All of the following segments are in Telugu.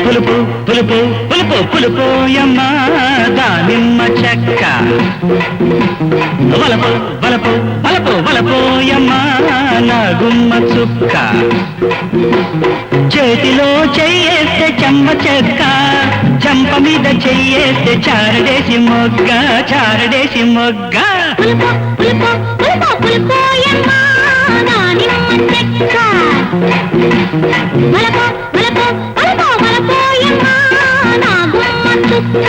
పులుపు పులుపు పులుపు పులుపోయమ్మ దానిమ్మ చెక్క వలపు వలపు వలపు వలపోయమ్మ నా గుమ్మ చుక్క చేతిలో చెయ్యేస్తే చెమ్మ చెక్క చంప మీద చెయ్యేస్తే చారడేసి మొగ్గ చారడేసి మొగ్గ పులుపు పులుపు పులుపు పులుపోయమ్మ దానిమ్మ చెక్క వలపు వలపు వలపు వలపోయమ్మ నా గుమ్మ చుక్క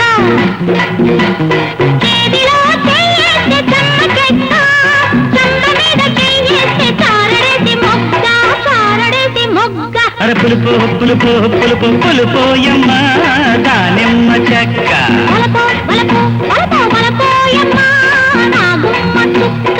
చేతిలో చెయ్యేస్తే చెమ్మ చెక్క చంప మీద చెయ్యేస్తే చారడేసి మొగ్గ చారడేసి మొగ్గ అర పులుపు పులుపు పులుపు పులుపోయమ్మ దానిమ్మ చెక్క వలపు వలపు వలపు వలపోయమ్మ నా గుమ్మ చుక్క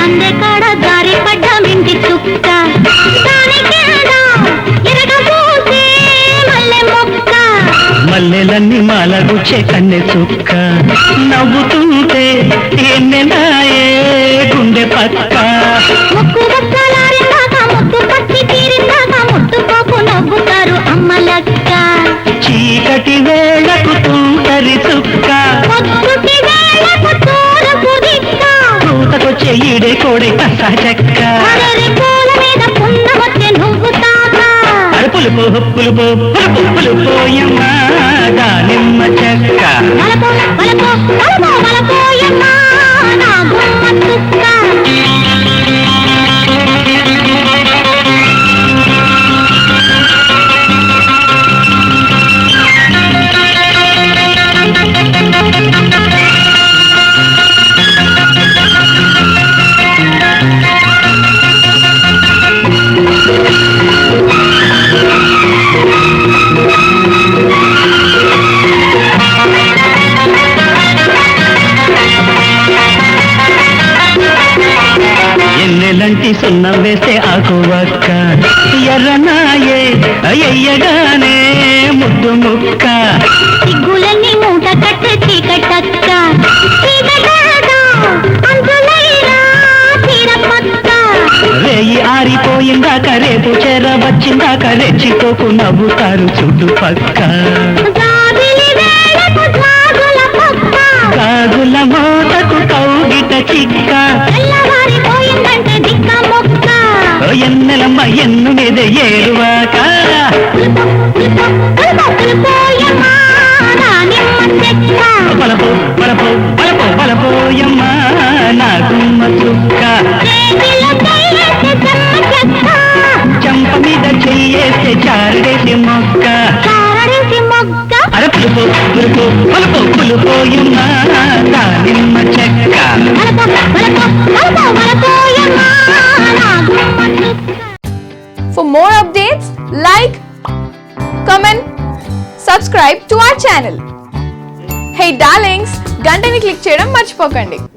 అందెకాడ దారి పడ్డ మింటి చుక్క దానికేడా ఎరగబోసే మల్లె మొక్క మల్లెలన్నీ మాలగుచ్చే కన్నె చుక్క నవ్వుతుంటే ఎన్నెనాయే గుండె పక్క ముక్కు బుక్కలారిందాక ముక్కు పచ్చి తీరిందాక ముట్టుకోకు నవ్వుతారు అమ్మలక్క చీకటి వేళకు తుంటరి చుక్క పొద్దుటి వేళకు తూరుపు దిక్క పూతకొచ్చే ఈడే కోడే కసా చెక్క అరరి పూల మీద పున్నమొచ్చే నువ్వు తాక అరే పులుపు పులుపు పులుపు పులుపోయమ్మ దానిమ్మ చెక్క వలపు వలపు వలపు వలపోయమ్మ నా గుమ్మ చుక్క ఎన్నెలంటి సున్నం వేస్తే ఆకువక్క ఎర్రనాయే అయ్యగానే ముద్దు ముక్క సిగ్గులన్నీ మూట కట్టే చీకటక్క చీకటేదో అంతులైనా తీర పక్క రేయి ఆరిపోయిందాక రేపు చెర వచ్చిందాక రెచ్చిపోకు నవ్వుతారు చుట్టుపక్క జాబిలి వేళకు జాగుల పక్క గాజుల మోతకు కౌగిట చిక్క తెల్లవారిపోయిందంటే దిక్క మొక్క ఎన్నెలమ్మ ఎన్ను మీద ఏరువాక పులుపు పులుపు పులుపు పులుపోయమ్మ దానిమ్మ చెక్క బలపు బలపు బలపు బలపోయమ్మ నా గుమ్మ చుక్క చేతిలో చెయ్యేస్తే చెమ్మ చెక్క చంప మీద చెయ్యేస్తే చారడేసి మొక్క చారడేసి మొగ్గ అరే పులుపు పులుపు పులుపు పులుపోయమ్మ దానిమ్మ చెక్క వలపు వలపు వలపు వలపోయమ్మ నా గుమ్మ చుక్క. For more updates, like, comment, subscribe to our channel. Hey darlings, గంటని click చేయడం మర్చిపోకండి.